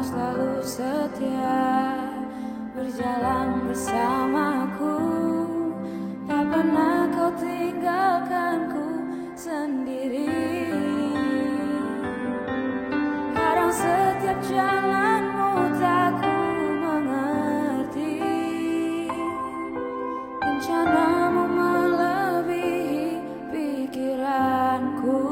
selalu setia berjalan bersamaku. Tak pernah kau tinggalkanku sendiri. Kadang setiap jalanmu tak ku mengerti. Rencanamu melebihi pikiranku,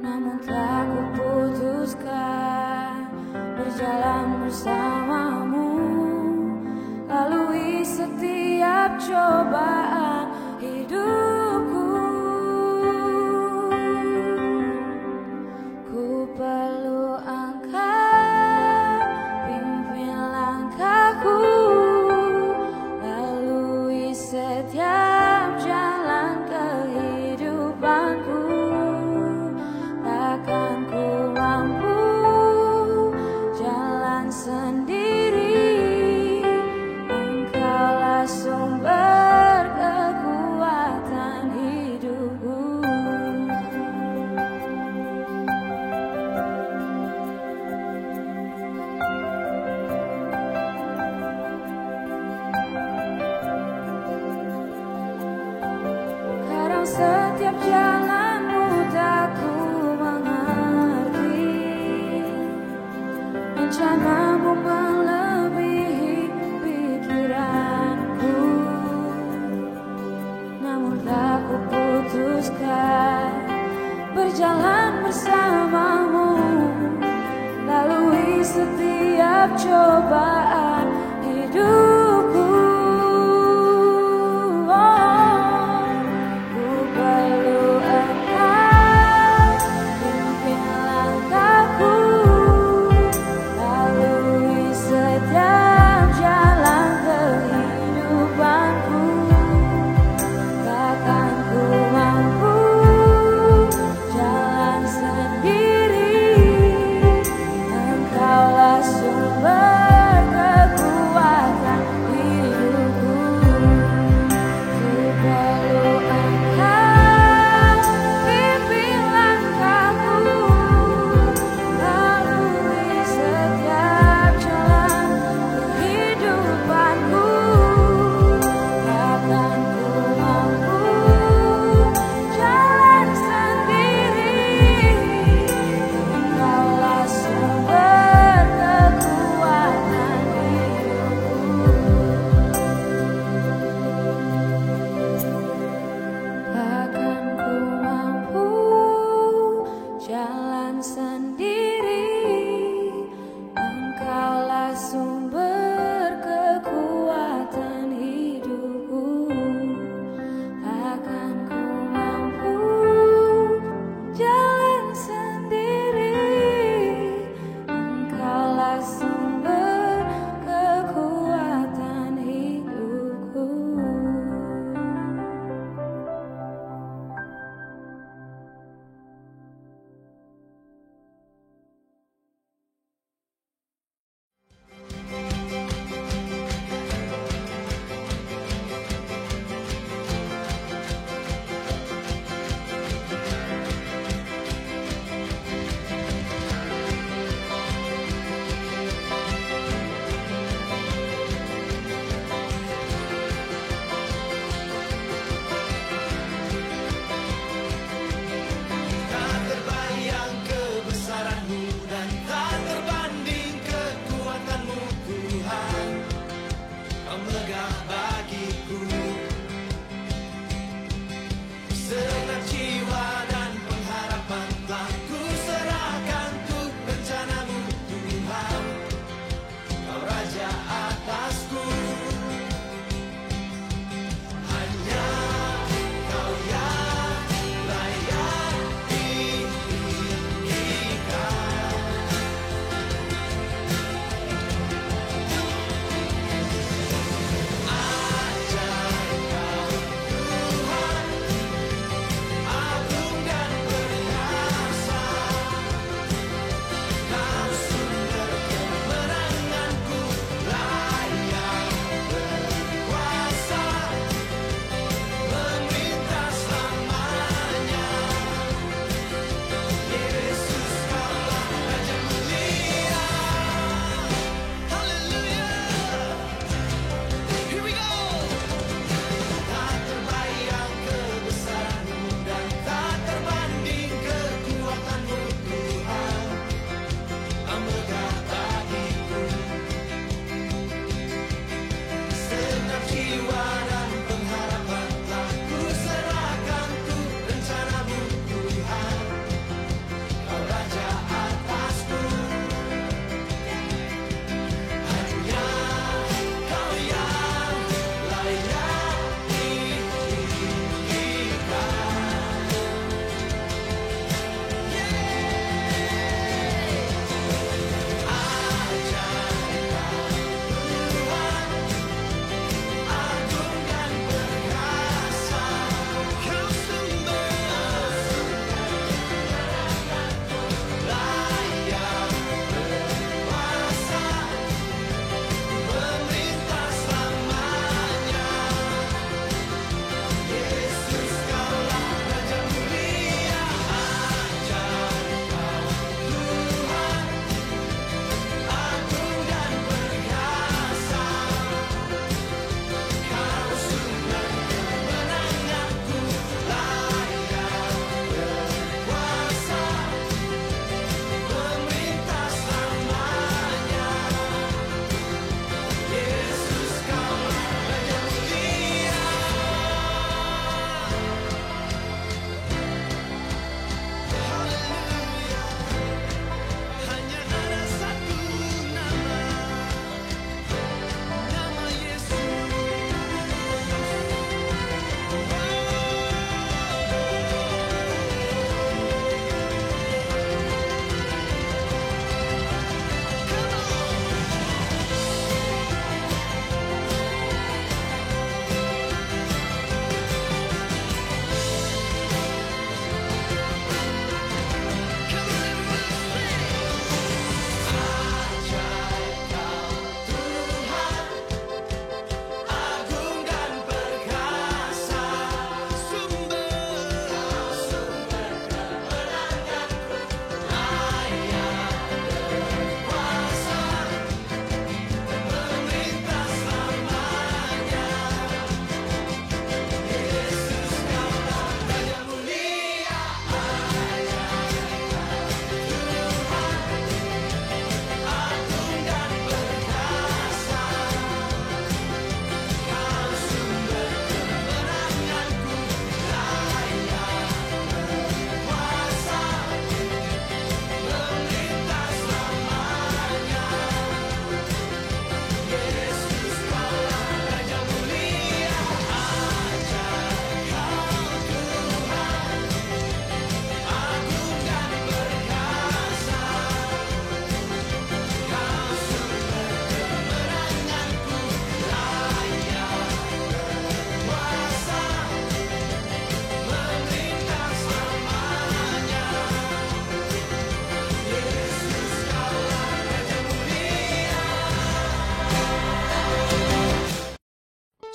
namun tak ku putuskan berjalan bersamamu, lalui setiap cobaan hidupku. Ku perlu engkau pimpin langkahku, lalui setiap jalan kehidupanku. Takkan ku mampu jalan sendiri, engkaulah sumber kekuatan hidupku. Kadang setiap jalanmu tak ku mengerti. Rencanamu melebihi pikiranku, namun tak ku putuskan berjalan bersamamu, lalui setiap cobaan hidupku. Ku perlu engkau pimpin langkahku, lalui setiap jalan kehidupanku. Takkan ku mampu jalan sendiri, engkaulah sumber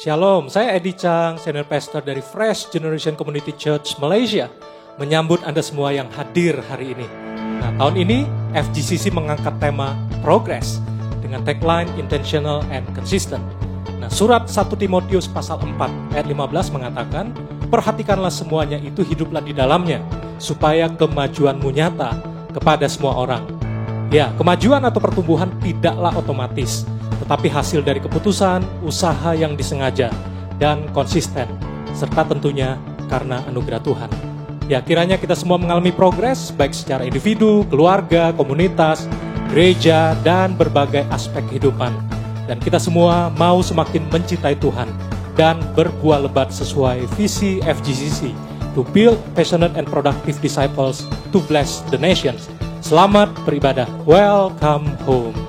Shalom, saya Edi Chang, Senior Pastor dari Fresh Generation Community Church Malaysia, menyambut Anda semua yang hadir hari ini. Nah, tahun ini FGCC mengangkat tema Progress dengan tagline Intentional and Consistent. Nah, surat 1 Timotius pasal 4 ayat 15 mengatakan, perhatikanlah semuanya itu, hiduplah di dalamnya, supaya kemajuanmu nyata kepada semua orang. Ya, kemajuan atau pertumbuhan tidaklah otomatis, tetapi hasil dari keputusan, usaha yang disengaja, dan konsisten, serta tentunya karena anugerah Tuhan. Ya, kiranya kita semua mengalami progres, baik secara individu, keluarga, komunitas, gereja, dan berbagai aspek kehidupan. Dan kita semua mau semakin mencintai Tuhan, dan berbuah lebat sesuai visi FGCC, to build passionate and productive disciples to bless the nations. Selamat beribadah. Welcome home.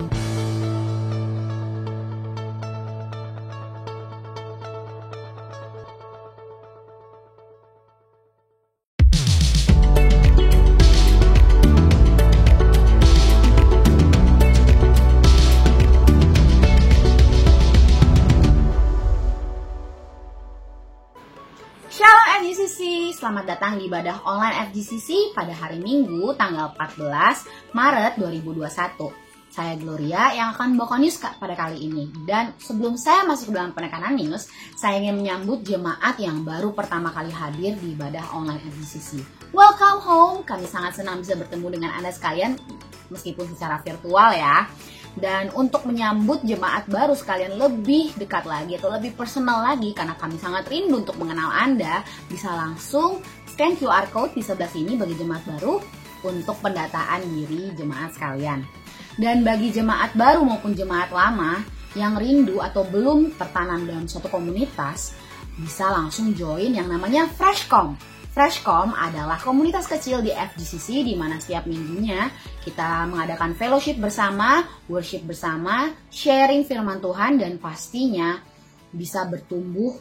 Selamat datang di ibadah online FGCC pada hari Minggu tanggal 14 Maret 2021. Saya Gloria yang akan membawakan news pada kali ini. Dan sebelum saya masuk ke dalam penekanan news, saya ingin menyambut jemaat yang baru pertama kali hadir di ibadah online FGCC. Welcome home, kami sangat senang bisa bertemu dengan Anda sekalian meskipun secara virtual ya. Dan untuk menyambut jemaat baru sekalian lebih dekat lagi atau lebih personal lagi, karena kami sangat rindu untuk mengenal Anda, bisa langsung scan QR code di sebelah sini bagi jemaat baru untuk pendataan diri jemaat sekalian. Dan bagi jemaat baru maupun jemaat lama yang rindu atau belum tertanam dalam suatu komunitas, bisa langsung join yang namanya Freshcom. Freshcom adalah komunitas kecil di FGCC di mana setiap minggunya kita mengadakan fellowship bersama, worship bersama, sharing firman Tuhan, dan pastinya bisa bertumbuh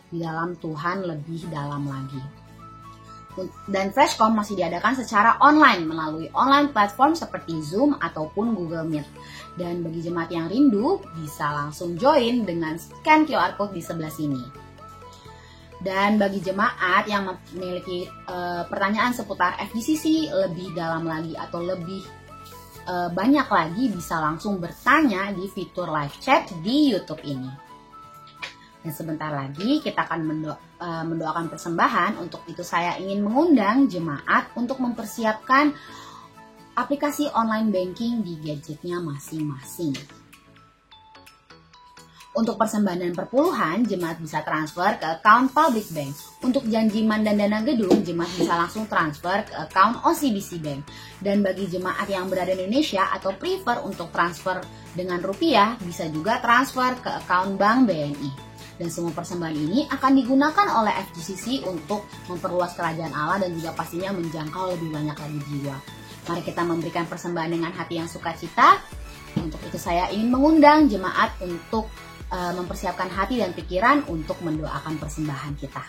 di dalam Tuhan lebih dalam lagi. Dan Freshcom masih diadakan secara online melalui online platform seperti Zoom ataupun Google Meet. Dan bagi jemaat yang rindu bisa langsung join dengan scan QR code di sebelah sini. Dan bagi jemaat yang memiliki pertanyaan seputar FGCC lebih dalam lagi atau lebih banyak lagi, bisa langsung bertanya di fitur live chat di YouTube ini. Dan sebentar lagi kita akan mendoakan persembahan. Untuk itu saya ingin mengundang jemaat untuk mempersiapkan aplikasi online banking di gadgetnya masing-masing. Untuk persembahan dan perpuluhan, jemaat bisa transfer ke account Public Bank. Untuk janjiman dan dana gedung, jemaat bisa langsung transfer ke account OCBC Bank. Dan bagi jemaat yang berada di Indonesia atau prefer untuk transfer dengan rupiah, bisa juga transfer ke account Bank BNI. Dan semua persembahan ini akan digunakan oleh FGCC untuk memperluas kerajaan Allah dan juga pastinya menjangkau lebih banyak lagi jiwa. Mari kita memberikan persembahan dengan hati yang sukacita. Untuk itu saya ingin mengundang jemaat untuk mempersiapkan hati dan pikiran untuk mendoakan persembahan kita.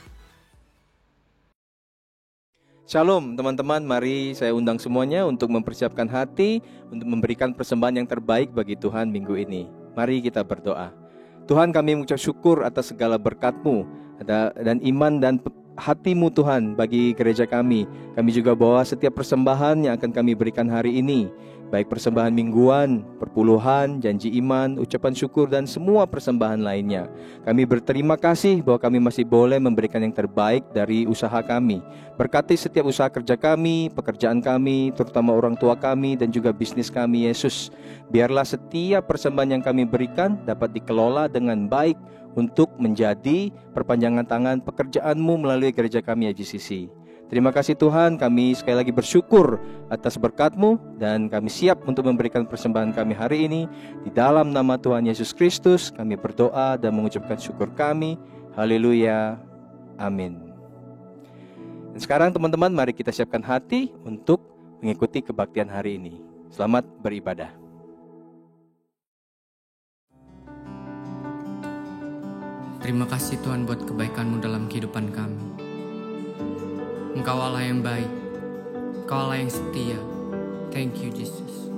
Shalom teman-teman, mari saya undang semuanya untuk mempersiapkan hati untuk memberikan persembahan yang terbaik bagi Tuhan minggu ini. Mari kita berdoa. Tuhan, kami mengucap syukur atas segala berkat-Mu dan iman dan hati-Mu Tuhan bagi gereja kami. Kami juga bawa setiap persembahan yang akan kami berikan hari ini, baik persembahan mingguan, perpuluhan, janji iman, ucapan syukur, dan semua persembahan lainnya. Kami berterima kasih bahwa kami masih boleh memberikan yang terbaik dari usaha kami. Berkati setiap usaha kerja kami, pekerjaan kami, terutama orang tua kami, dan juga bisnis kami, Yesus. Biarlah setiap persembahan yang kami berikan dapat dikelola dengan baik untuk menjadi perpanjangan tangan pekerjaan-Mu melalui gereja kami FGCC. Terima kasih Tuhan, kami sekali lagi bersyukur atas berkat-Mu dan kami siap untuk memberikan persembahan kami hari ini. Di dalam nama Tuhan Yesus Kristus kami berdoa dan mengucapkan syukur kami. Haleluya. Amin. Dan sekarang teman-teman, mari kita siapkan hati untuk mengikuti kebaktian hari ini. Selamat beribadah. Terima kasih Tuhan buat kebaikan-Mu dalam kehidupan kami. Engkau Allah yang baik, Engkau Allah yang setia. Thank you Jesus.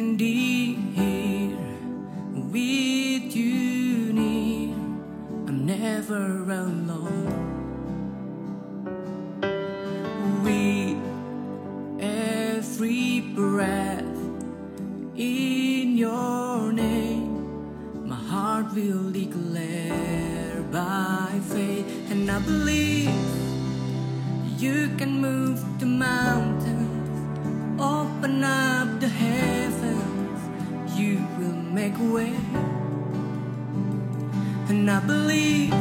standing here with you near, I'm never alone. With every breath in your name, my heart will declare by faith, and I believe you can move the mountains, open up the heavens, you will make a way. And I believe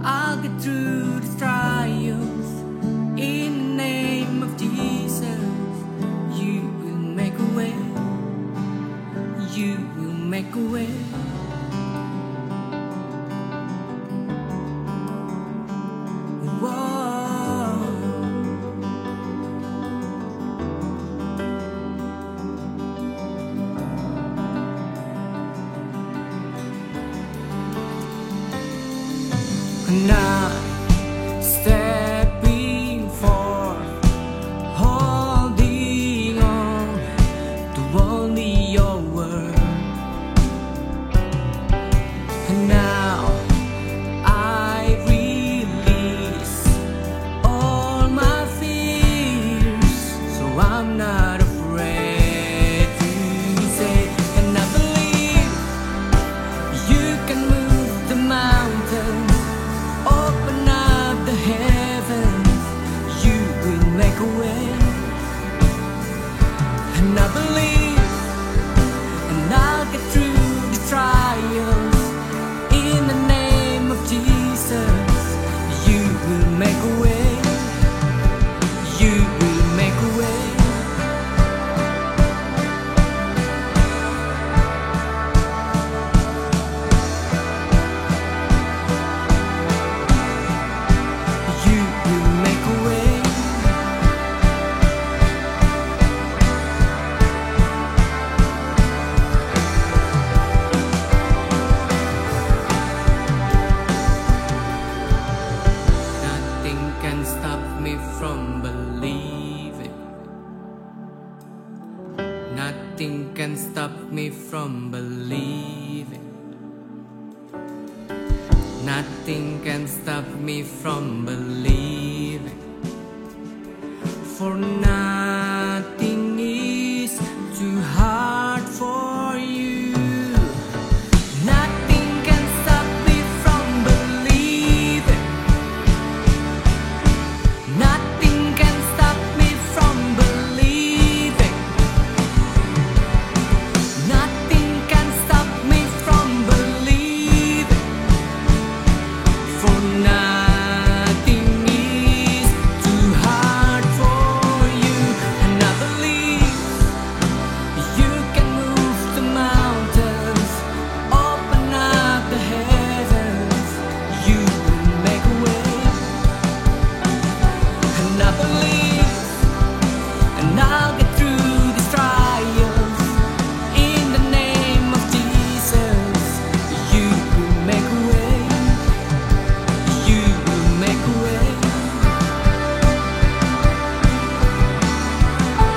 I'll get through the trials in the name of Jesus. You will make a way, you will make a way. Now stepping forth, holding on to only your word. And now I release all my fears, so I'm not afraid to say, and I believe you can move the mountains, open up the heavens, you will make a way. And I believe, and I'll get through the trials in the name of Jesus. You will make a way, you will make a way. Nothing can stop me from believing. Nothing can stop me from believing. For nothing is too hard for you. Nothing can stop me from believing. Nothing can stop me from believing. Nothing can stop me from believing. For nothing is too hard for you. And I believe you can move the mountains, open up the heavens, you will make a way. And I believe, and I'll get through these trials in the name of Jesus. You will make a way, you will make a way.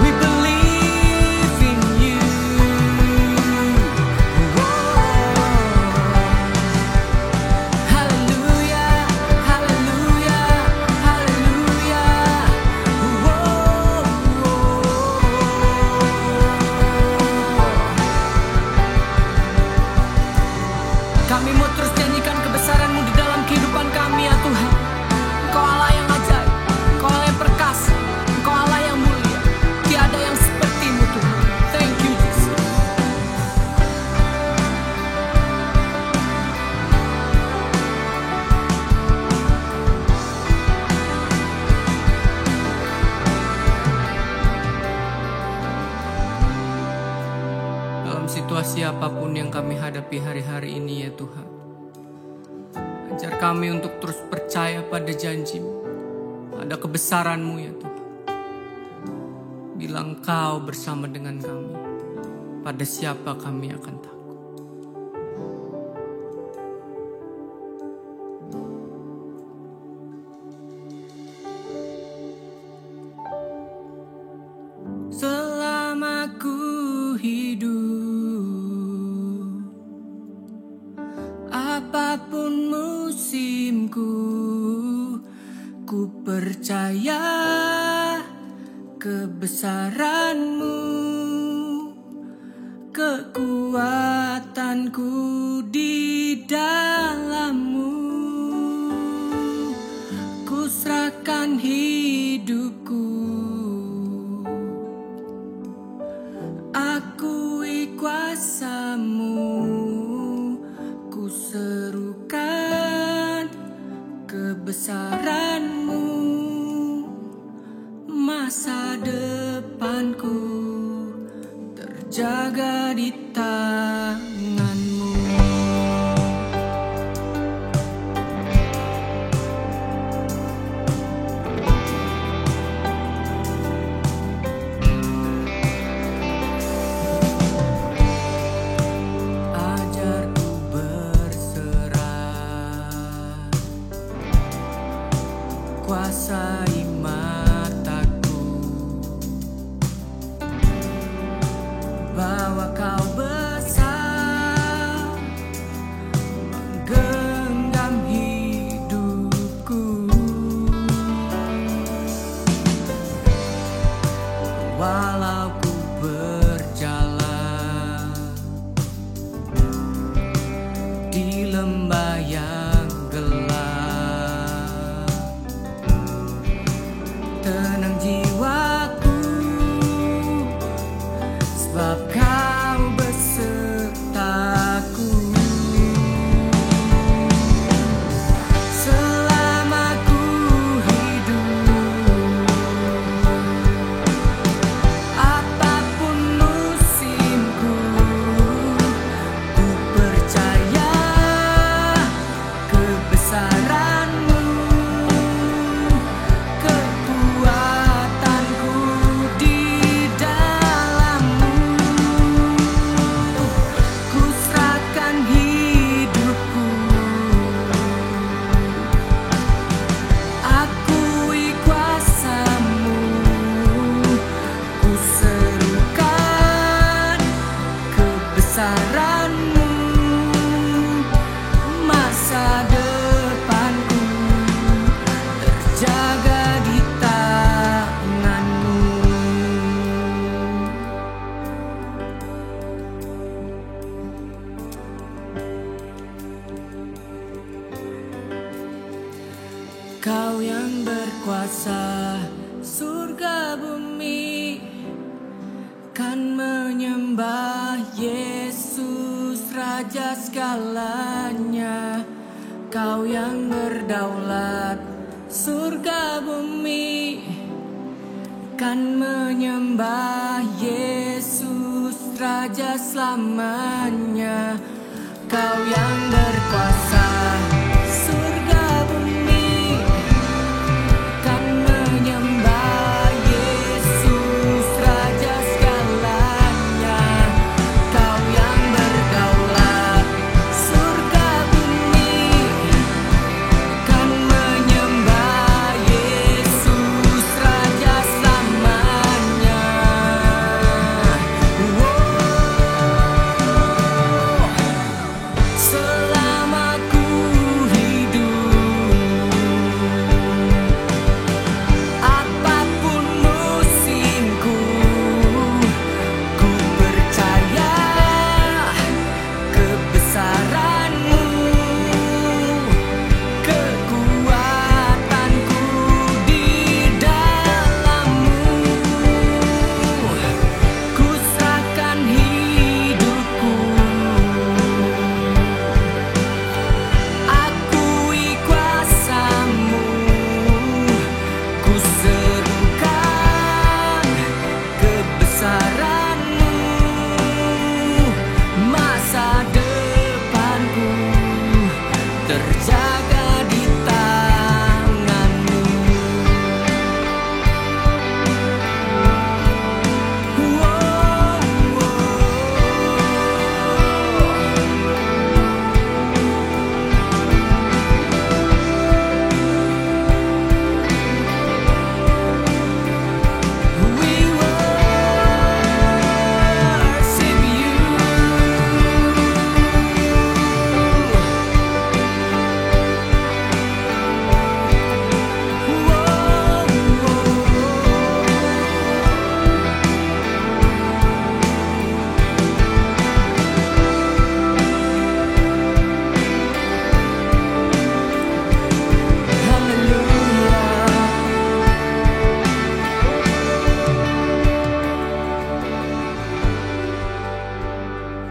We believe in you. Hallelujah, hallelujah, hallelujah. Kami mau terus nyanyikan kebesaran-Mu di dalam kehidupan kami ya Tuhan. Engkau Allah yang ajaib, Engkau Allah yang perkasa, Engkau Allah yang mulia. Tiada yang seperti-Mu Tuhan. Thank you Jesus. Dalam situasi apapun yang kami hadapi hari-hari ini ya Tuhan, ajar kami untuk terus percaya pada janji-Mu, pada kebesaran-Mu ya Tuhan. Bila Engkau bersama dengan kami, pada siapa kami akan takut? Selama ku percaya kebesaran-Mu, kekuatanku di dalam-Mu. Ku serahkan hidupku, akui kuasa-Mu. Ku serukan kebesaran-Mu, masa depanku terjaga di tangan-Mu. Ajarku berserah, kuasai mataku, bahwa Kau besar, menggenggam hidupku. Walau ku berjalan di lembah yang gelap, tenang jiwaku, sebab Kau besertaku. Selama ku hidup, apapun musimku, ku percaya kebesaran-Mu, kekuatanku di dalam-Mu. Ku serahkan hidupku, akui kuasa-Mu. Ku serukan kebesaran-Mu, masa depanku terjaga di tangan-Mu. Kau yang berkuasa surga bumi, kan menyembah Yesus Raja segalanya. Kau yang berdaulat surga bumi, kan menyembah Yesus Raja selamanya. Kau yang berkuasa surga bumi, kan menyembah Yesus Raja segalanya. Kau yang berdaulat surga bumi, kan menyembah Yesus Raja selamanya. Selama ku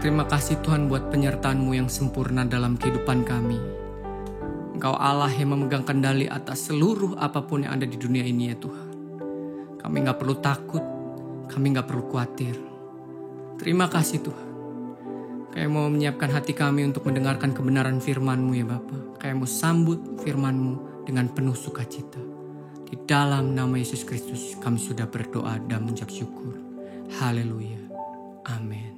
terima kasih Tuhan buat penyertaan-Mu yang sempurna dalam kehidupan kami. Engkau Allah yang memegang kendali atas seluruh apapun yang ada di dunia ini ya Tuhan. Kami gak perlu takut, kami gak perlu khawatir. Terima kasih Tuhan. Kami mau menyiapkan hati kami untuk mendengarkan kebenaran firman-Mu ya Bapa. Kami mau sambut firman-Mu dengan penuh sukacita. Di dalam nama Yesus Kristus kami sudah berdoa dan mengucap syukur. Haleluya. Amin.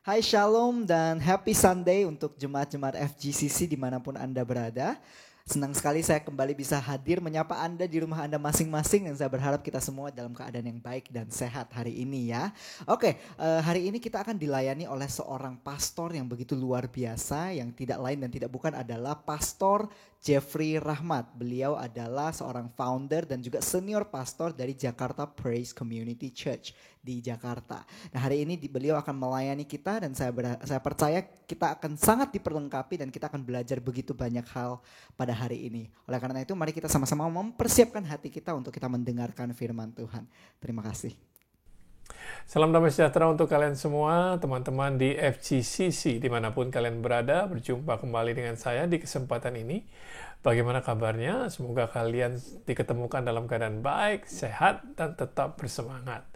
Hai Shalom dan Happy Sunday untuk jemaat-jemaat FGCC dimanapun Anda berada. Senang sekali saya kembali bisa hadir menyapa Anda di rumah Anda masing-masing. Dan saya berharap kita semua dalam keadaan yang baik dan sehat hari ini ya. Oke, hari ini kita akan dilayani oleh seorang pastor yang begitu luar biasa. Yang tidak lain dan tidak bukan adalah Pastor Jeffrey Rahmat. Beliau adalah seorang founder dan juga senior pastor dari Jakarta Praise Community Church di Jakarta. Nah hari ini beliau akan melayani kita dan saya percaya kita akan sangat diperlengkapi dan kita akan belajar begitu banyak hal pada hari ini. Oleh karena itu mari kita sama-sama mempersiapkan hati kita untuk kita mendengarkan firman Tuhan. Terima kasih. Salam damai sejahtera untuk kalian semua, teman-teman di FGCC dimanapun kalian berada. Berjumpa kembali dengan saya di kesempatan ini. Bagaimana kabarnya? Semoga kalian diketemukan dalam keadaan baik, sehat, dan tetap bersemangat.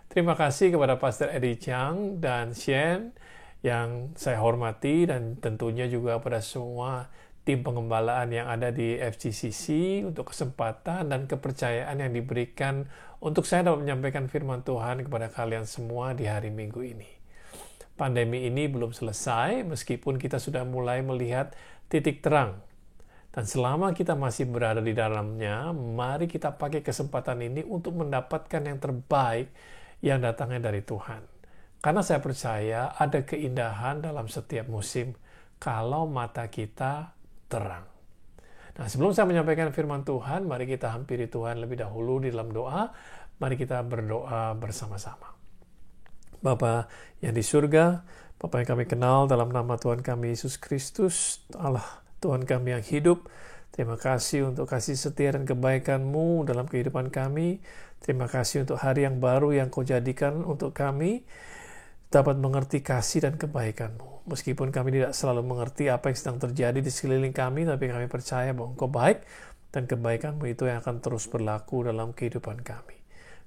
Terima kasih kepada Pastor Eddie Chang dan Shen yang saya hormati, dan tentunya juga pada semua tim pengembalaan yang ada di FGCC untuk kesempatan dan kepercayaan yang diberikan untuk saya dapat menyampaikan firman Tuhan kepada kalian semua di hari Minggu ini. Pandemi ini belum selesai meskipun kita sudah mulai melihat titik terang. Dan selama kita masih berada di dalamnya, mari kita pakai kesempatan ini untuk mendapatkan yang terbaik yang datangnya dari Tuhan. Karena saya percaya ada keindahan dalam setiap musim kalau mata kita terang. Nah, sebelum saya menyampaikan firman Tuhan, mari kita hampiri Tuhan lebih dahulu di dalam doa. Mari kita berdoa bersama-sama. Bapa yang di surga, Bapa yang kami kenal dalam nama Tuhan kami Yesus Kristus, Allah Tuhan kami yang hidup, terima kasih untuk kasih setia dan kebaikan-Mu dalam kehidupan kami. Terima kasih untuk hari yang baru yang Kau jadikan untuk kami dapat mengerti kasih dan kebaikan-Mu. Meskipun kami tidak selalu mengerti apa yang sedang terjadi di sekeliling kami, tapi kami percaya bahwa Engkau baik dan kebaikan-Mu itu yang akan terus berlaku dalam kehidupan kami.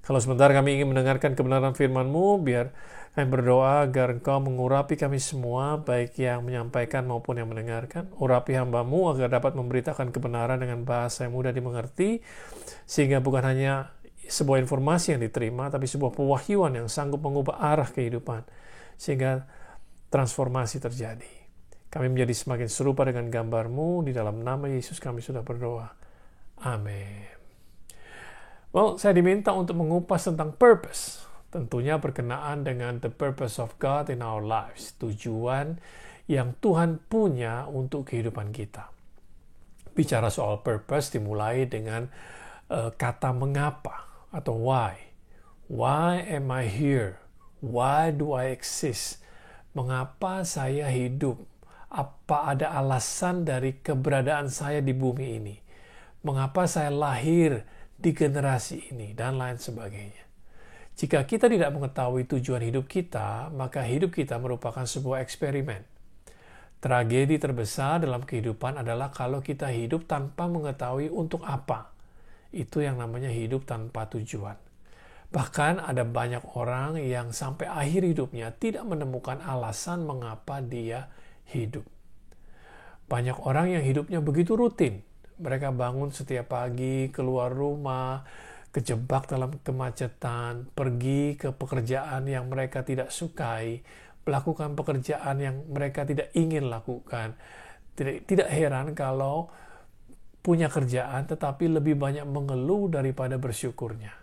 Kalau sebentar kami ingin mendengarkan kebenaran firman-Mu, biar kami berdoa agar Engkau mengurapi kami semua, baik yang menyampaikan maupun yang mendengarkan. Urapi hamba-Mu agar dapat memberitakan kebenaran dengan bahasa yang mudah dimengerti, sehingga bukan hanya sebuah informasi yang diterima, tapi sebuah pewahyuan yang sanggup mengubah arah kehidupan, sehingga transformasi terjadi. Kami menjadi semakin serupa dengan gambar-Mu, di dalam nama Yesus kami sudah berdoa. Amin. Well, saya diminta untuk mengupas tentang purpose. Tentunya berkenaan dengan the purpose of God in our lives. Tujuan yang Tuhan punya untuk kehidupan kita. Bicara soal purpose dimulai dengan kata mengapa atau why. Why am I here? Why do I exist? Mengapa saya hidup? Apa ada alasan dari keberadaan saya di bumi ini? Mengapa saya lahir di generasi ini, dan lain sebagainya. Jika kita tidak mengetahui tujuan hidup kita, maka hidup kita merupakan sebuah eksperimen. Tragedi terbesar dalam kehidupan adalah kalau kita hidup tanpa mengetahui untuk apa. Itu yang namanya hidup tanpa tujuan. Bahkan ada banyak orang yang sampai akhir hidupnya tidak menemukan alasan mengapa dia hidup. Banyak orang yang hidupnya begitu rutin. Mereka bangun setiap pagi, keluar rumah, kejebak dalam kemacetan, pergi ke pekerjaan yang mereka tidak sukai, melakukan pekerjaan yang mereka tidak ingin lakukan. Tidak heran kalau punya kerjaan tetapi lebih banyak mengeluh daripada bersyukurnya.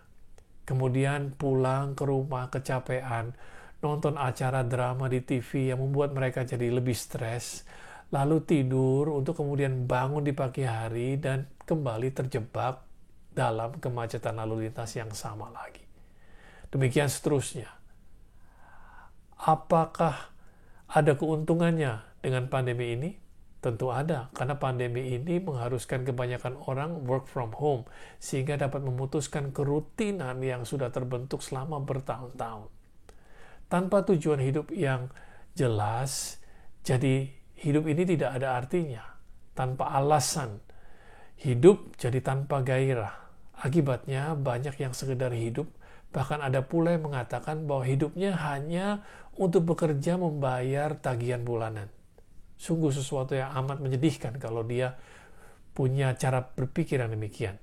Kemudian pulang ke rumah kecapean, nonton acara drama di TV yang membuat mereka jadi lebih stres, lalu tidur untuk kemudian bangun di pagi hari dan kembali terjebak dalam kemacetan lalu lintas yang sama lagi. Demikian seterusnya. Apakah ada keuntungannya dengan pandemi ini? Tentu ada, karena pandemi ini mengharuskan kebanyakan orang work from home, sehingga dapat memutuskan kerutinan yang sudah terbentuk selama bertahun-tahun. Tanpa tujuan hidup yang jelas, jadi hidup ini tidak ada artinya. Tanpa alasan, hidup jadi tanpa gairah. Akibatnya banyak yang sekedar hidup, bahkan ada pula yang mengatakan bahwa hidupnya hanya untuk bekerja membayar tagihan bulanan. Sungguh sesuatu yang amat menyedihkan kalau dia punya cara berpikir yang demikian.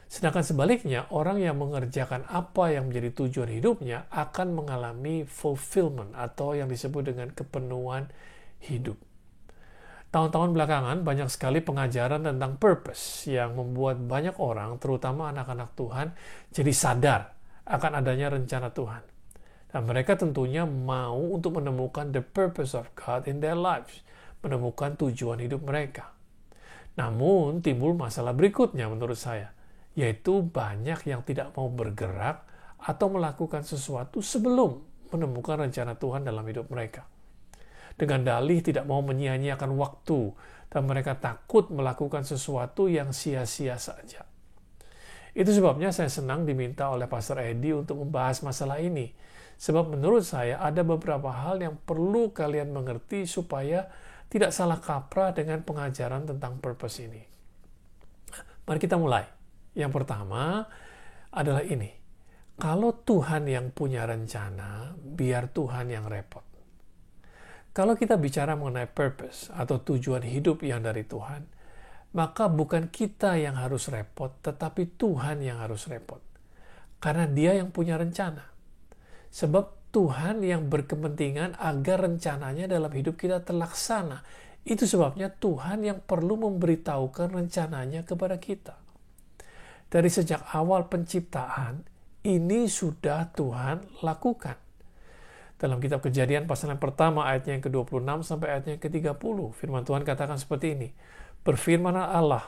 Sedangkan sebaliknya, orang yang mengerjakan apa yang menjadi tujuan hidupnya akan mengalami fulfillment atau yang disebut dengan kepenuhan hidup. Tahun-tahun belakangan banyak sekali pengajaran tentang purpose yang membuat banyak orang, terutama anak-anak Tuhan, jadi sadar akan adanya rencana Tuhan. Dan mereka tentunya mau untuk menemukan the purpose of God in their lives, menemukan tujuan hidup mereka. Namun timbul masalah berikutnya menurut saya, yaitu banyak yang tidak mau bergerak atau melakukan sesuatu sebelum menemukan rencana Tuhan dalam hidup mereka. Dengan dalih tidak mau menyia-nyiakan waktu, dan mereka takut melakukan sesuatu yang sia-sia saja. Itu sebabnya saya senang diminta oleh Pastor Eddie untuk membahas masalah ini. Sebab menurut saya ada beberapa hal yang perlu kalian mengerti supaya tidak salah kaprah dengan pengajaran tentang purpose ini. Mari kita mulai. Yang pertama adalah ini. Kalau Tuhan yang punya rencana, biar Tuhan yang repot. Kalau kita bicara mengenai purpose atau tujuan hidup yang dari Tuhan, maka bukan kita yang harus repot, tetapi Tuhan yang harus repot. Karena Dia yang punya rencana. Sebab Tuhan yang berkepentingan agar rencananya dalam hidup kita terlaksana. Itu sebabnya Tuhan yang perlu memberitahukan rencananya kepada kita. Dari sejak awal penciptaan, ini sudah Tuhan lakukan. Dalam kitab Kejadian pasal yang pertama ayatnya yang ke-26 sampai ayatnya yang ke-30, firman Tuhan katakan seperti ini. Berfirmanlah Allah,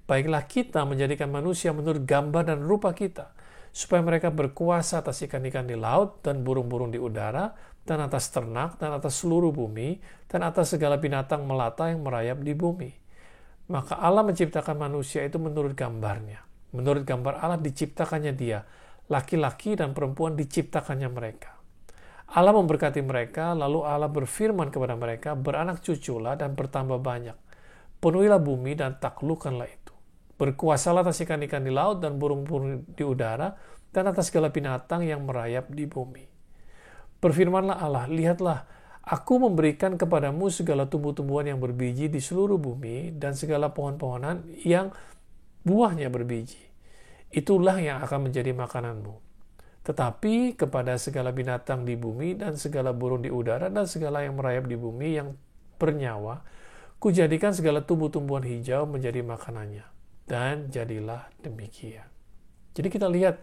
baiklah kita menjadikan manusia menurut gambar dan rupa kita, supaya mereka berkuasa atas ikan-ikan di laut dan burung-burung di udara, dan atas ternak, dan atas seluruh bumi, dan atas segala binatang melata yang merayap di bumi. Maka Allah menciptakan manusia itu menurut gambarnya. Menurut gambar Allah diciptakannya dia, laki-laki dan perempuan diciptakannya mereka. Allah memberkati mereka, lalu Allah berfirman kepada mereka, beranak cuculah dan bertambah banyak. Penuhilah bumi dan taklukkanlah itu. Berkuasalah atas ikan-ikan di laut dan burung-burung di udara, dan atas segala binatang yang merayap di bumi. Berfirmanlah Allah, lihatlah, aku memberikan kepadamu segala tumbuh-tumbuhan yang berbiji di seluruh bumi, dan segala pohon-pohonan yang buahnya berbiji. Itulah yang akan menjadi makananmu. Tetapi kepada segala binatang di bumi dan segala burung di udara dan segala yang merayap di bumi yang bernyawa, kujadikan segala tumbuh-tumbuhan hijau menjadi makanannya. Dan jadilah demikian. Jadi kita lihat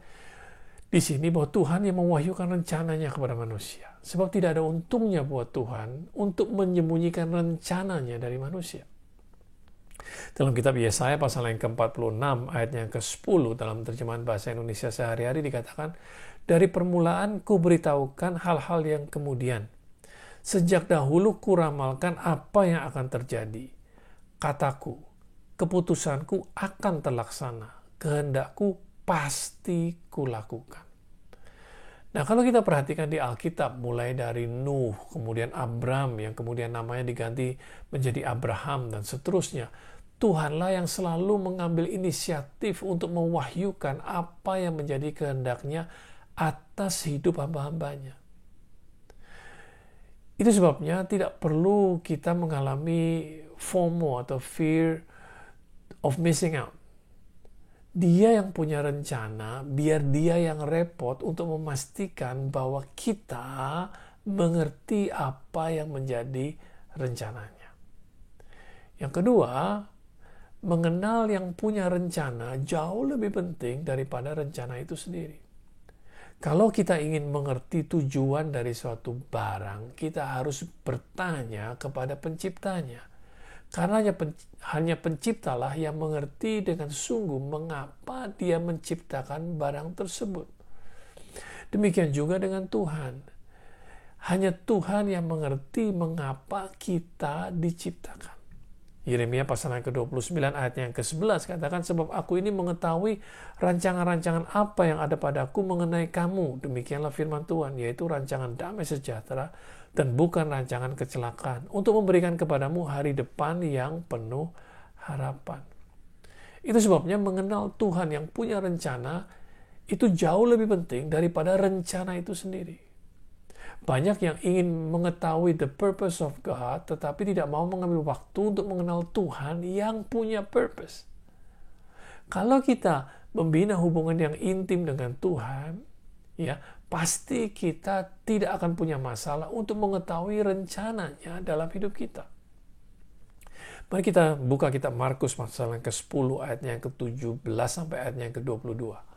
di sini bahwa Tuhan yang mewahyukan rencananya kepada manusia. Sebab tidak ada untungnya buat Tuhan untuk menyembunyikan rencananya dari manusia. Dalam kitab Yesaya pasal yang ke-46 ayatnya yang ke-10 dalam terjemahan bahasa Indonesia sehari-hari dikatakan, dari permulaan ku beritahukan hal-hal yang kemudian. Sejak dahulu ku ramalkan apa yang akan terjadi. Kataku, keputusanku akan terlaksana. Kehendakku pasti ku lakukan. Nah, kalau kita perhatikan di Alkitab, mulai dari Nuh, kemudian Abram, yang kemudian namanya diganti menjadi Abraham, dan seterusnya, Tuhanlah yang selalu mengambil inisiatif untuk mewahyukan apa yang menjadi kehendaknya atas hidup hamba-hambanya. Itu sebabnya tidak perlu kita mengalami FOMO atau fear of missing out. Dia yang punya rencana, biar dia yang repot untuk memastikan bahwa kita mengerti apa yang menjadi rencananya. Yang kedua, mengenal yang punya rencana jauh lebih penting daripada rencana itu sendiri. Kalau kita ingin mengerti tujuan dari suatu barang, kita harus bertanya kepada penciptanya. Karena hanya penciptalah yang mengerti dengan sungguh mengapa dia menciptakan barang tersebut. Demikian juga dengan Tuhan. Hanya Tuhan yang mengerti mengapa kita diciptakan. Yeremia pasal yang ke-29 ayatnya yang ke-11 katakan, sebab aku ini mengetahui rancangan-rancangan apa yang ada padaku mengenai kamu. Demikianlah firman Tuhan, yaitu rancangan damai sejahtera dan bukan rancangan kecelakaan, untuk memberikan kepadamu hari depan yang penuh harapan. Itu sebabnya mengenal Tuhan yang punya rencana itu jauh lebih penting daripada rencana itu sendiri. Banyak yang ingin mengetahui the purpose of God, tetapi tidak mau mengambil waktu untuk mengenal Tuhan yang punya purpose. Kalau kita membina hubungan yang intim dengan Tuhan, ya pasti kita tidak akan punya masalah untuk mengetahui rencananya dalam hidup kita. Mari kita buka kitab Markus pasal yang ke-10 ayatnya yang ke-17 sampai ayatnya yang ke-22.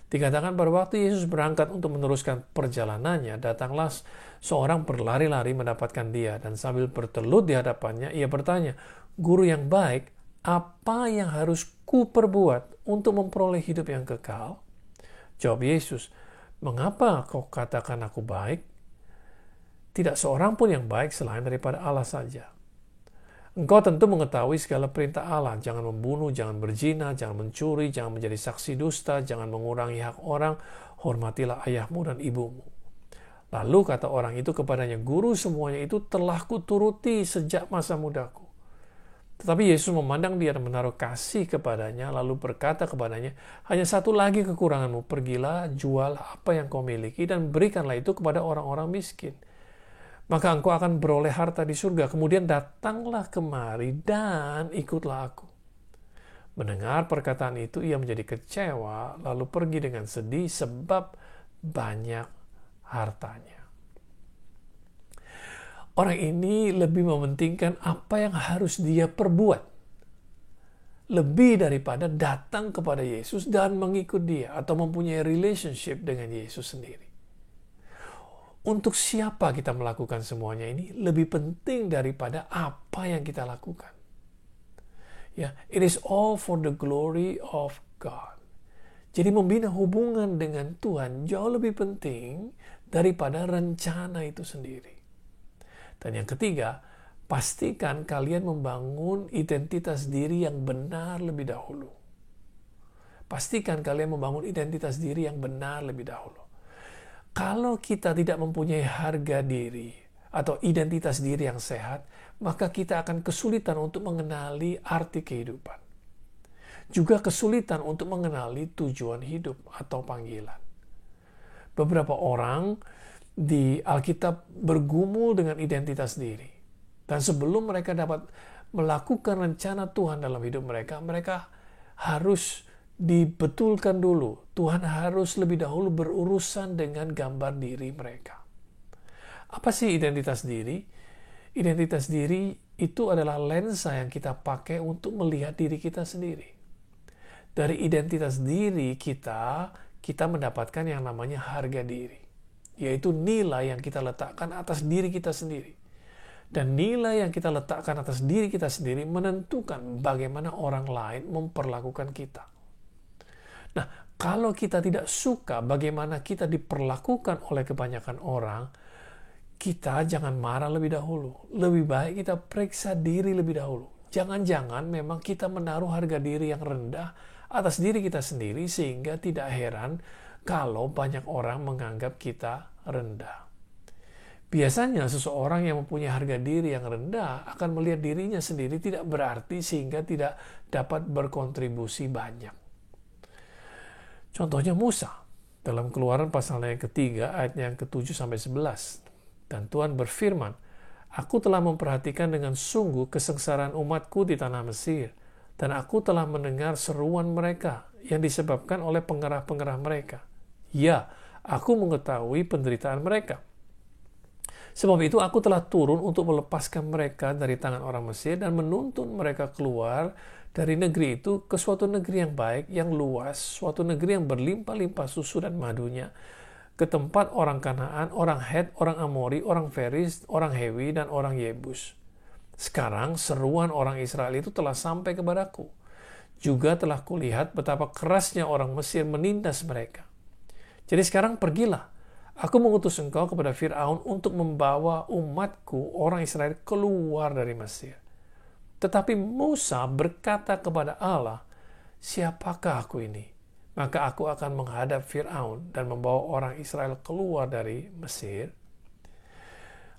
Dikatakan pada waktu Yesus berangkat untuk meneruskan perjalanannya, datanglah seorang berlari-lari mendapatkan dia, dan sambil bertelut di hadapannya, ia bertanya, "Guru yang baik, apa yang harus kuperbuat untuk memperoleh hidup yang kekal?" Jawab Yesus, "Mengapa kau katakan aku baik? Tidak seorang pun yang baik selain daripada Allah saja. Engkau tentu mengetahui segala perintah Allah, jangan membunuh, jangan berzina, jangan mencuri, jangan menjadi saksi dusta, jangan mengurangi hak orang, hormatilah ayahmu dan ibumu." Lalu kata orang itu kepadanya, "Guru, semuanya itu telah kuturuti sejak masa mudaku." Tetapi Yesus memandang dia dan menaruh kasih kepadanya, lalu berkata kepadanya, "Hanya satu lagi kekuranganmu, pergilah, jual apa yang kau miliki, dan berikanlah itu kepada orang-orang miskin. Maka engkau akan beroleh harta di surga. Kemudian datanglah kemari dan ikutlah aku." Mendengar perkataan itu, ia menjadi kecewa, lalu pergi dengan sedih sebab banyak hartanya. Orang ini lebih mementingkan apa yang harus dia perbuat, lebih daripada datang kepada Yesus dan mengikut dia atau mempunyai relationship dengan Yesus sendiri. Untuk siapa kita melakukan semuanya ini lebih penting daripada apa yang kita lakukan. Ya, it is all for the glory of God. Jadi membina hubungan dengan Tuhan jauh lebih penting daripada rencana itu sendiri. Dan yang ketiga, pastikan kalian membangun identitas diri yang benar lebih dahulu. Pastikan kalian membangun identitas diri yang benar lebih dahulu. Kalau kita tidak mempunyai harga diri atau identitas diri yang sehat, maka kita akan kesulitan untuk mengenali arti kehidupan. Juga kesulitan untuk mengenali tujuan hidup atau panggilan. Beberapa orang di Alkitab bergumul dengan identitas diri. Dan sebelum mereka dapat melakukan rencana Tuhan dalam hidup mereka, mereka harus dibetulkan dulu. Tuhan harus lebih dahulu berurusan dengan gambar diri mereka. Apa sih identitas diri? Identitas diri itu adalah lensa yang kita pakai untuk melihat diri kita sendiri. Dari identitas diri kita mendapatkan yang namanya harga diri. Yaitu nilai yang kita letakkan atas diri kita sendiri. Dan nilai yang kita letakkan atas diri kita sendiri menentukan bagaimana orang lain memperlakukan kita. Nah, kalau kita tidak suka bagaimana kita diperlakukan oleh kebanyakan orang, kita jangan marah lebih dahulu. Lebih baik kita periksa diri lebih dahulu. Jangan-jangan memang kita menaruh harga diri yang rendah atas diri kita sendiri sehingga tidak heran kalau banyak orang menganggap kita rendah. Biasanya seseorang yang mempunyai harga diri yang rendah akan melihat dirinya sendiri tidak berarti sehingga tidak dapat berkontribusi banyak. Contohnya Musa dalam Keluaran pasal yang ketiga ayatnya yang ke-7 sampai 11. Dan Tuhan berfirman, "Aku telah memperhatikan dengan sungguh kesengsaraan umatku di tanah Mesir, dan aku telah mendengar seruan mereka yang disebabkan oleh pengerah-pengerah mereka. Ya, aku mengetahui penderitaan mereka. Sebab itu aku telah turun untuk melepaskan mereka dari tangan orang Mesir dan menuntun mereka keluar dari negeri itu ke suatu negeri yang baik, yang luas, suatu negeri yang berlimpah-limpah susu dan madunya, ke tempat orang Kanaan, orang Het, orang Amori, orang Feris, orang Hewi, dan orang Yebus. Sekarang seruan orang Israel itu telah sampai kepadaku. Juga telah kulihat betapa kerasnya orang Mesir menindas mereka. Jadi sekarang pergilah. Aku mengutus engkau kepada Fir'aun untuk membawa umatku, orang Israel, keluar dari Mesir. Tetapi Musa berkata kepada Allah, "Siapakah aku ini? Maka aku akan menghadap Fir'aun dan membawa orang Israel keluar dari Mesir."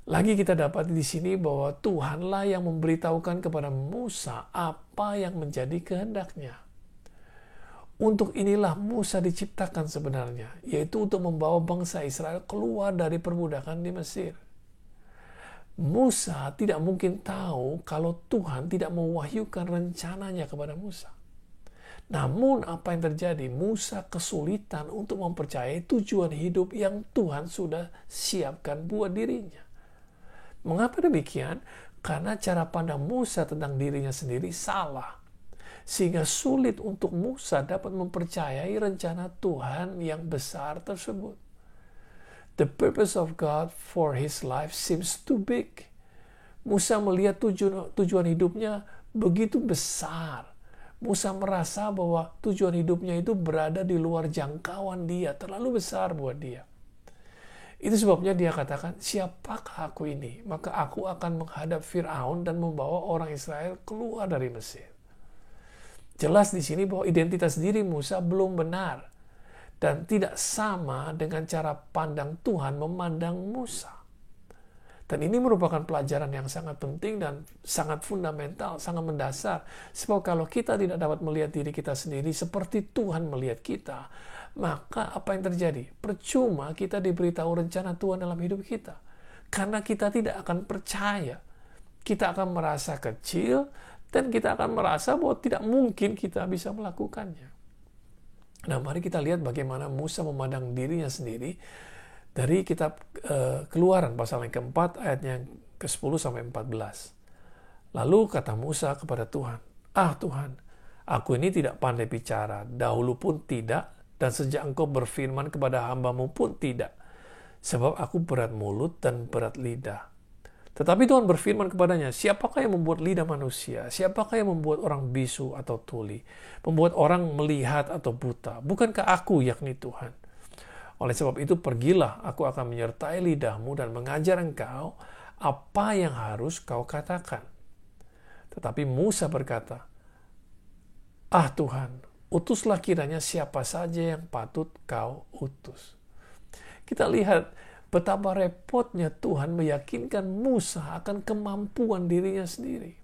Lagi kita dapat di sini bahwa Tuhanlah yang memberitahukan kepada Musa apa yang menjadi kehendaknya. Untuk inilah Musa diciptakan sebenarnya, yaitu untuk membawa bangsa Israel keluar dari perbudakan di Mesir. Musa tidak mungkin tahu kalau Tuhan tidak mewahyukan rencananya kepada Musa. Namun apa yang terjadi? Musa kesulitan untuk mempercayai tujuan hidup yang Tuhan sudah siapkan buat dirinya. Mengapa demikian? Karena cara pandang Musa tentang dirinya sendiri salah. Sehingga sulit untuk Musa dapat mempercayai rencana Tuhan yang besar tersebut. The purpose of God for his life seems too big. Musa melihat tujuan hidupnya begitu besar. Musa merasa bahwa tujuan hidupnya itu berada di luar jangkauan dia, terlalu besar buat dia. Itu sebabnya dia katakan, "Siapakah aku ini? Maka aku akan menghadap Fir'aun dan membawa orang Israel keluar dari Mesir." Jelas di sini bahwa identitas diri Musa belum benar dan tidak sama dengan cara pandang Tuhan memandang Musa. Dan ini merupakan pelajaran yang sangat penting dan sangat fundamental, sangat mendasar. Sebab kalau kita tidak dapat melihat diri kita sendiri seperti Tuhan melihat kita, maka apa yang terjadi? Percuma kita diberitahu rencana Tuhan dalam hidup kita. Karena kita tidak akan percaya. Kita akan merasa kecil dan kita akan merasa bahwa tidak mungkin kita bisa melakukannya. Nah, mari kita lihat bagaimana Musa memandang dirinya sendiri dari kitab Keluaran pasal yang keempat ayatnya ke-10 sampai 14. Lalu kata Musa kepada Tuhan, "Ah Tuhan, aku ini tidak pandai bicara, dahulu pun tidak, dan sejak Engkau berfirman kepada hamba-Mu pun tidak, sebab aku berat mulut dan berat lidah." Tetapi Tuhan berfirman kepadanya, "Siapakah yang membuat lidah manusia? Siapakah yang membuat orang bisu atau tuli? Membuat orang melihat atau buta? Bukankah aku, yakni Tuhan? Oleh sebab itu pergilah, aku akan menyertai lidahmu dan mengajar engkau apa yang harus kau katakan." Tetapi Musa berkata, "Ah Tuhan, utuslah kiranya siapa saja yang patut kau utus." Kita lihat betapa repotnya Tuhan meyakinkan Musa akan kemampuan dirinya sendiri.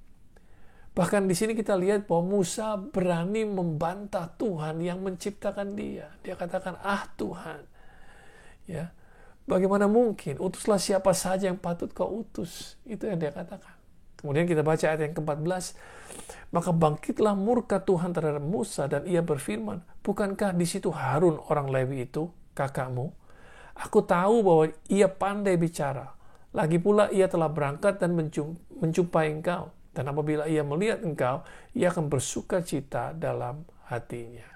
Bahkan di sini kita lihat bahwa Musa berani membantah Tuhan yang menciptakan dia. Dia katakan, "Ah Tuhan, ya, bagaimana mungkin? Utuslah siapa saja yang patut kau utus." Itu yang dia katakan. Kemudian kita baca ayat yang ke-14. "Maka bangkitlah murka Tuhan terhadap Musa dan ia berfirman, bukankah di situ Harun orang Lewi itu, kakakmu? Aku tahu bahwa ia pandai bicara. Lagi pula ia telah berangkat dan menjumpai engkau. Dan apabila ia melihat engkau, ia akan bersuka cita dalam hatinya."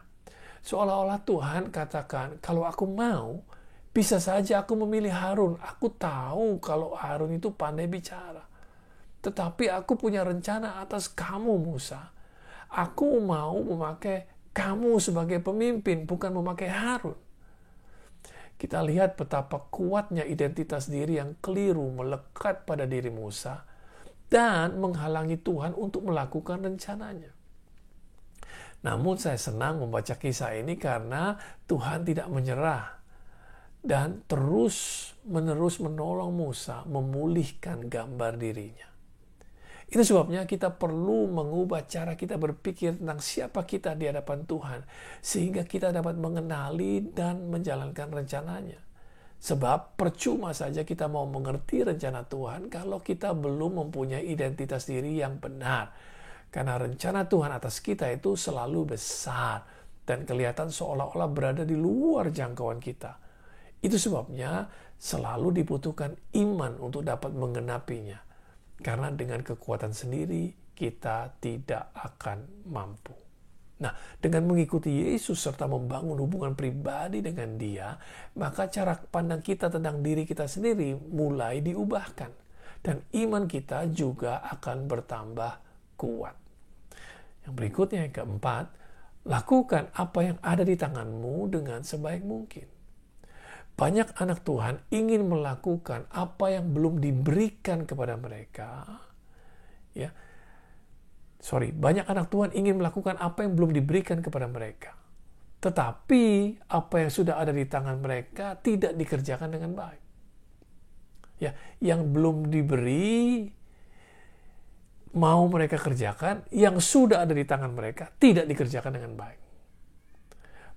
Seolah-olah Tuhan katakan, kalau aku mau, bisa saja aku memilih Harun. Aku tahu kalau Harun itu pandai bicara. Tetapi aku punya rencana atas kamu, Musa. Aku mau memakai kamu sebagai pemimpin, bukan memakai Harun. Kita lihat betapa kuatnya identitas diri yang keliru melekat pada diri Musa dan menghalangi Tuhan untuk melakukan rencananya. Namun saya senang membaca kisah ini karena Tuhan tidak menyerah dan terus-menerus menolong Musa memulihkan gambar dirinya. Itu sebabnya kita perlu mengubah cara kita berpikir tentang siapa kita di hadapan Tuhan, sehingga kita dapat mengenali dan menjalankan rencananya. Sebab percuma saja kita mau mengerti rencana Tuhan kalau kita belum mempunyai identitas diri yang benar. Karena rencana Tuhan atas kita itu selalu besar dan kelihatan seolah-olah berada di luar jangkauan kita. Itu sebabnya selalu dibutuhkan iman untuk dapat menggenapinya. Karena dengan kekuatan sendiri kita tidak akan mampu. Nah, dengan mengikuti Yesus serta membangun hubungan pribadi dengan Dia, maka cara pandang kita tentang diri kita sendiri mulai diubahkan. Dan iman kita juga akan bertambah kuat. Yang berikutnya, yang keempat, lakukan apa yang ada di tanganmu dengan sebaik mungkin. Banyak anak Tuhan ingin melakukan apa yang belum diberikan kepada mereka, ya, Banyak anak Tuhan ingin melakukan apa yang belum diberikan kepada mereka. Tetapi apa yang sudah ada di tangan mereka tidak dikerjakan dengan baik. Ya, yang belum diberi mau mereka kerjakan, yang sudah ada di tangan mereka tidak dikerjakan dengan baik.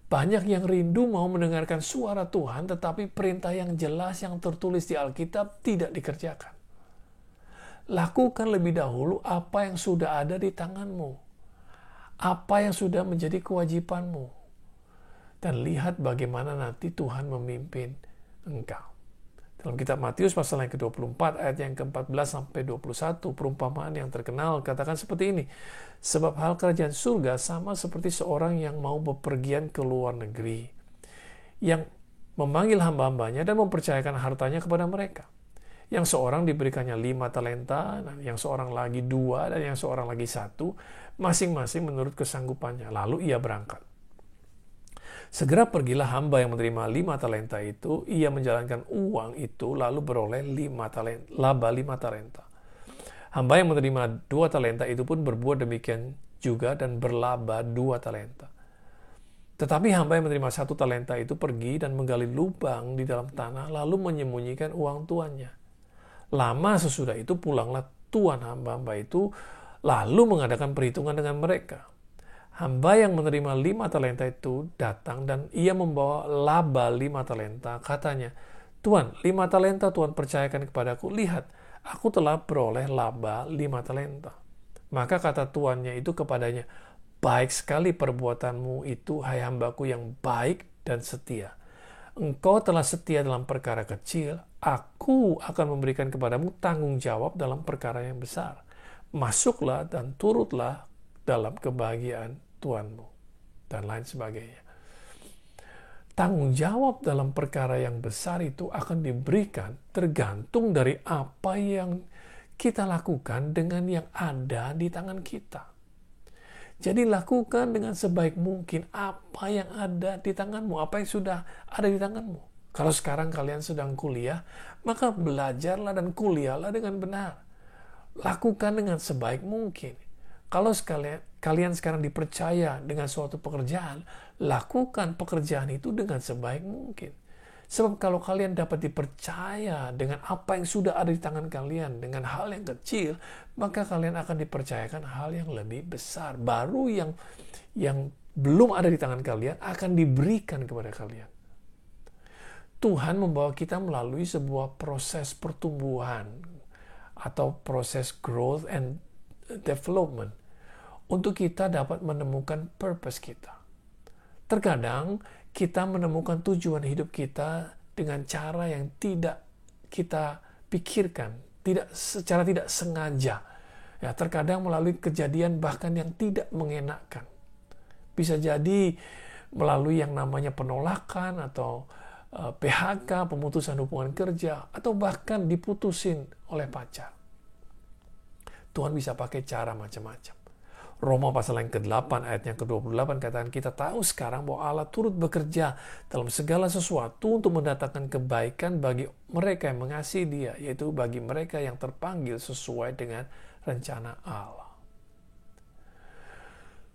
Banyak yang rindu mau mendengarkan suara Tuhan, tetapi perintah yang jelas yang tertulis di Alkitab tidak dikerjakan. Lakukan lebih dahulu apa yang sudah ada di tanganmu. Apa yang sudah menjadi kewajibanmu. Dan lihat bagaimana nanti Tuhan memimpin engkau. Dalam kitab Matius pasal yang ke-24 ayat yang ke-14 sampai 21, perumpamaan yang terkenal katakan seperti ini. Sebab hal kerajaan surga sama seperti seorang yang mau bepergian ke luar negeri, yang memanggil hamba-hambanya dan mempercayakan hartanya kepada mereka. Yang seorang diberikannya 5 talenta, yang seorang lagi 2, dan yang seorang lagi 1, masing-masing menurut kesanggupannya. Lalu ia berangkat. Segera pergilah hamba yang menerima 5 talenta itu, ia menjalankan uang itu, lalu beroleh laba 5 talenta. Hamba yang menerima 2 talenta itu pun berbuat demikian juga dan berlaba 2 talenta. Tetapi hamba yang menerima 1 talenta itu pergi dan menggali lubang di dalam tanah, lalu menyembunyikan uang tuannya. Lama sesudah itu pulanglah tuan hamba-hamba itu, lalu mengadakan perhitungan dengan mereka. Hamba yang menerima 5 talenta itu datang dan ia membawa laba 5 talenta. Katanya, Tuan, 5 talenta Tuhan percayakan kepadaku. Lihat, aku telah beroleh laba 5 talenta. Maka kata tuannya itu kepadanya, baik sekali perbuatanmu itu, hai hambaku yang baik dan setia. Engkau telah setia dalam perkara kecil, aku akan memberikan kepadamu tanggung jawab dalam perkara yang besar. Masuklah dan turutlah dalam kebahagiaan Tuhanmu. Dan lain sebagainya. Tanggung jawab dalam perkara yang besar itu akan diberikan tergantung dari apa yang kita lakukan dengan yang ada di tangan kita. Jadi lakukan dengan sebaik mungkin apa yang ada di tanganmu, apa yang sudah ada di tanganmu. Kalau sekarang kalian sedang kuliah, maka belajarlah dan kuliahlah dengan benar. Lakukan dengan sebaik mungkin. Kalau kalian sekarang dipercaya dengan suatu pekerjaan, lakukan pekerjaan itu dengan sebaik mungkin. Sebab kalau kalian dapat dipercaya dengan apa yang sudah ada di tangan kalian, dengan hal yang kecil, maka kalian akan dipercayakan hal yang lebih besar. Baru yang belum ada di tangan kalian akan diberikan kepada kalian. Tuhan membawa kita melalui sebuah proses pertumbuhan atau proses growth and development untuk kita dapat menemukan purpose kita. Terkadang kita menemukan tujuan hidup kita dengan cara yang tidak kita pikirkan, secara tidak sengaja. Ya, terkadang melalui kejadian bahkan yang tidak mengenakan. Bisa jadi melalui yang namanya penolakan atau PHK, pemutusan hubungan kerja, atau bahkan diputusin oleh pacar. Tuhan bisa pakai cara macam-macam. Roma pasal yang ke-8 ayat yang ke-28 katakan kita tahu sekarang bahwa Allah turut bekerja dalam segala sesuatu untuk mendatangkan kebaikan bagi mereka yang mengasihi Dia, yaitu bagi mereka yang terpanggil sesuai dengan rencana Allah.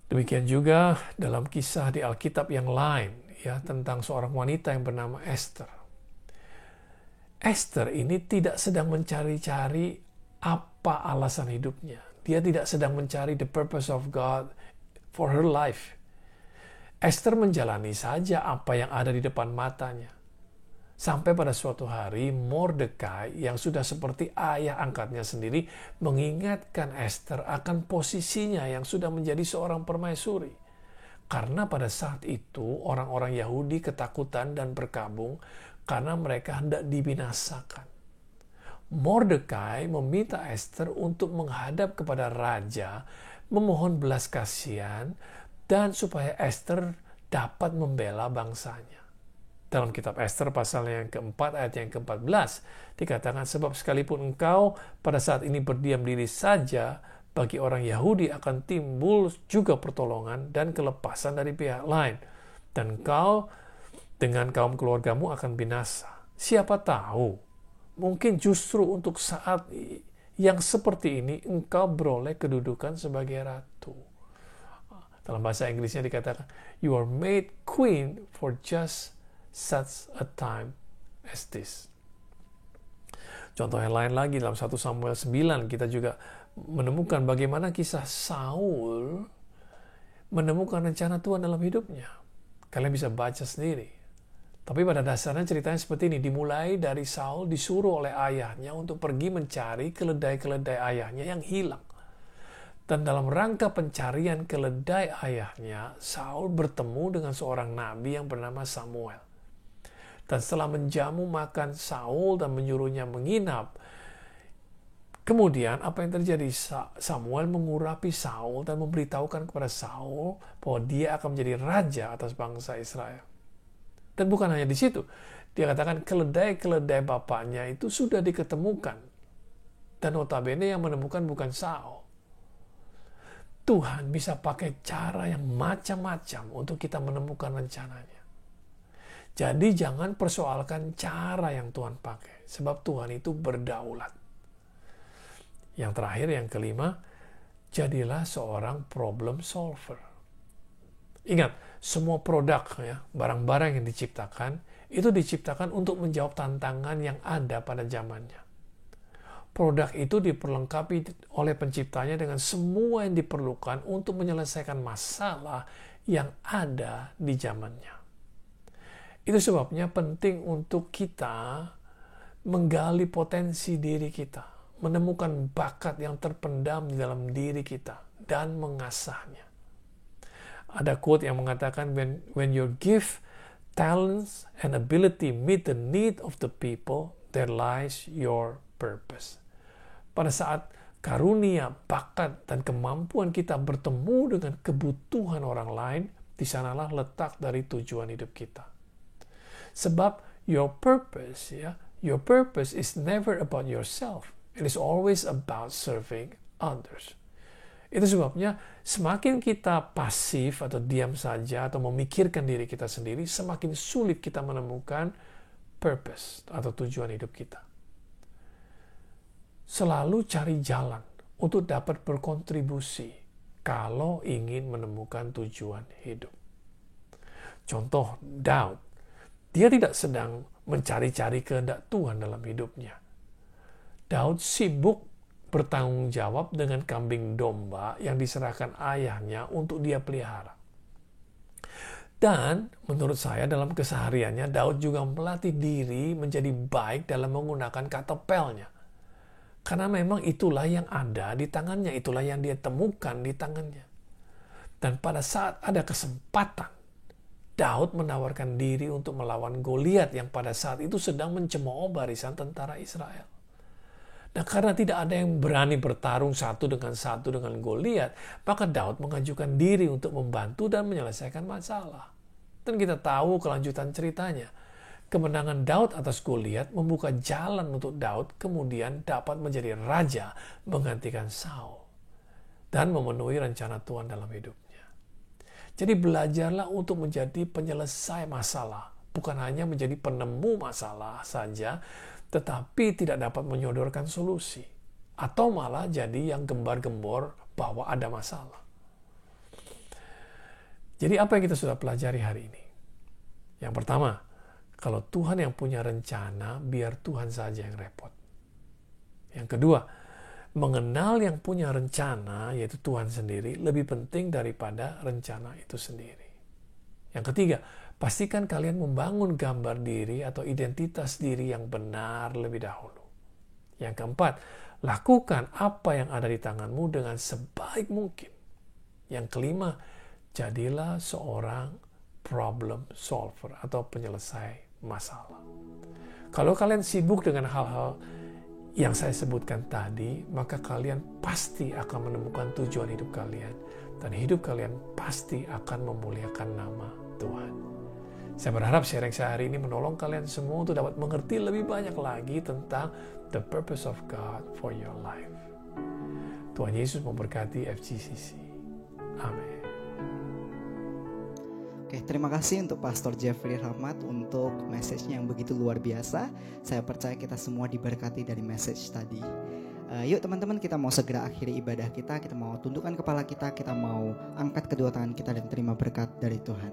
Demikian juga dalam kisah di Alkitab yang lain, ya, tentang seorang wanita yang bernama Esther. Esther ini tidak sedang mencari-cari apa alasan hidupnya. Dia tidak sedang mencari the purpose of God for her life. Esther menjalani saja apa yang ada di depan matanya. Sampai pada suatu hari, Mordekai yang sudah seperti ayah angkatnya sendiri mengingatkan Esther akan posisinya yang sudah menjadi seorang permaisuri. Karena pada saat itu, orang-orang Yahudi ketakutan dan berkabung karena mereka hendak dibinasakan. Mordekai meminta Esther untuk menghadap kepada raja, memohon belas kasihan, dan supaya Esther dapat membela bangsanya. Dalam kitab Esther pasal yang keempat ayat yang ke-14 dikatakan sebab sekalipun engkau pada saat ini berdiam diri saja, bagi orang Yahudi akan timbul juga pertolongan dan kelepasan dari pihak lain, dan engkau dengan kaum keluargamu akan binasa. Siapa tahu, mungkin justru untuk saat yang seperti ini engkau beroleh kedudukan sebagai ratu. Dalam bahasa Inggrisnya dikatakan, you are made queen for just such a time as this. Contoh yang lain lagi dalam 1 Samuel 9 kita juga menemukan bagaimana kisah Saul menemukan rencana Tuhan dalam hidupnya. Kalian bisa baca sendiri. Tapi pada dasarnya ceritanya seperti ini. Dimulai dari Saul disuruh oleh ayahnya untuk pergi mencari keledai-keledai ayahnya yang hilang. Dan dalam rangka pencarian keledai ayahnya, Saul bertemu dengan seorang nabi yang bernama Samuel. Dan setelah menjamu makan Saul dan menyuruhnya menginap, kemudian apa yang terjadi? Samuel mengurapi Saul dan memberitahukan kepada Saul bahwa dia akan menjadi raja atas bangsa Israel. Dan bukan hanya di situ. Dia katakan keledai-keledai bapaknya itu sudah diketemukan. Dan notabene yang menemukan bukan Saul. Tuhan bisa pakai cara yang macam-macam untuk kita menemukan rencananya. Jadi jangan persoalkan cara yang Tuhan pakai. Sebab Tuhan itu berdaulat. Yang terakhir, yang kelima, jadilah seorang problem solver. Ingat, semua produk, ya, barang-barang yang diciptakan, itu diciptakan untuk menjawab tantangan yang ada pada zamannya. Produk itu diperlengkapi oleh penciptanya dengan semua yang diperlukan untuk menyelesaikan masalah yang ada di zamannya. Itu sebabnya penting untuk kita menggali potensi diri kita, menemukan bakat yang terpendam di dalam diri kita, dan mengasahnya. Ada quote yang mengatakan, when your gift, talents, and ability meet the need of the people, there lies your purpose. Pada saat karunia, bakat, dan kemampuan kita bertemu dengan kebutuhan orang lain, di sanalah letak dari tujuan hidup kita. Sebab your purpose is never about yourself. It is always about serving others. Itu sebabnya semakin kita pasif atau diam saja atau memikirkan diri kita sendiri, semakin sulit kita menemukan purpose atau tujuan hidup kita. Selalu cari jalan untuk dapat berkontribusi kalau ingin menemukan tujuan hidup. Contoh Daud, dia tidak sedang mencari-cari kehendak Tuhan dalam hidupnya. Daud sibuk bertanggung jawab dengan kambing domba yang diserahkan ayahnya untuk dia pelihara. Dan menurut saya dalam kesehariannya Daud juga melatih diri menjadi baik dalam menggunakan katapelnya. Karena memang itulah yang ada di tangannya, itulah yang dia temukan di tangannya. Dan pada saat ada kesempatan, Daud menawarkan diri untuk melawan Goliat yang pada saat itu sedang mencemooh barisan tentara Israel. Nah, karena tidak ada yang berani bertarung satu dengan Goliat, maka Daud mengajukan diri untuk membantu dan menyelesaikan masalah. Dan kita tahu kelanjutan ceritanya. Kemenangan Daud atas Goliat membuka jalan untuk Daud kemudian dapat menjadi raja menggantikan Saul dan memenuhi rencana Tuhan dalam hidupnya. Jadi belajarlah untuk menjadi penyelesai masalah, bukan hanya menjadi penemu masalah saja, tetapi tidak dapat menyodorkan solusi, atau malah jadi yang gembar-gembor bahwa ada masalah. Jadi apa yang kita sudah pelajari hari ini? Yang pertama, kalau Tuhan yang punya rencana, biar Tuhan saja yang repot. Yang kedua, mengenal yang punya rencana, yaitu Tuhan sendiri, lebih penting daripada rencana itu sendiri. Yang ketiga, pastikan kalian membangun gambar diri atau identitas diri yang benar lebih dahulu. Yang keempat, lakukan apa yang ada di tanganmu dengan sebaik mungkin. Yang kelima, jadilah seorang problem solver atau penyelesai masalah. Kalau kalian sibuk dengan hal-hal yang saya sebutkan tadi, maka kalian pasti akan menemukan tujuan hidup kalian dan hidup kalian pasti akan memuliakan nama Tuhan. Saya berharap sharing saya hari ini menolong kalian semua untuk dapat mengerti lebih banyak lagi tentang the purpose of God for your life. Tuhan Yesus memberkati FGCC. Amin. Oke, terima kasih untuk Pastor Jeffrey Rahmat untuk message-nya yang begitu luar biasa. Saya percaya kita semua diberkati dari message tadi. Yuk teman-teman, kita mau segera akhiri ibadah kita mau tundukkan kepala kita mau angkat kedua tangan kita dan terima berkat dari Tuhan.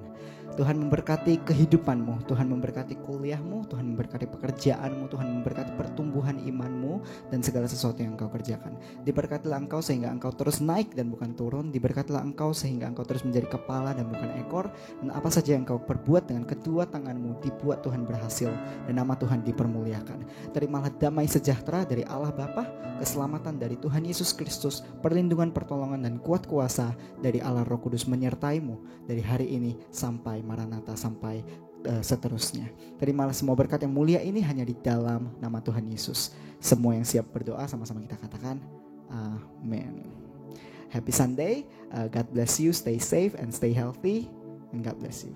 Tuhan memberkati kehidupanmu, Tuhan memberkati kuliahmu, Tuhan memberkati pekerjaanmu, Tuhan memberkati pertumbuhan imanmu dan segala sesuatu yang engkau kerjakan. Diberkatilah engkau sehingga engkau terus naik dan bukan turun. Diberkatilah engkau sehingga engkau terus menjadi kepala dan bukan ekor. Dan apa saja yang engkau perbuat dengan kedua tanganmu dibuat Tuhan berhasil dan nama Tuhan dipermuliakan. Terimalah damai sejahtera dari Allah Bapa, keselamatan dari Tuhan Yesus Kristus, perlindungan, pertolongan dan kuat kuasa dari Allah Roh Kudus menyertaimu dari hari ini sampai Maranatha, sampai seterusnya. Terimalah semua berkat yang mulia ini hanya di dalam nama Tuhan Yesus. Semua yang siap berdoa sama-sama kita katakan amin. Happy Sunday, God bless you, stay safe and stay healthy, and God bless you.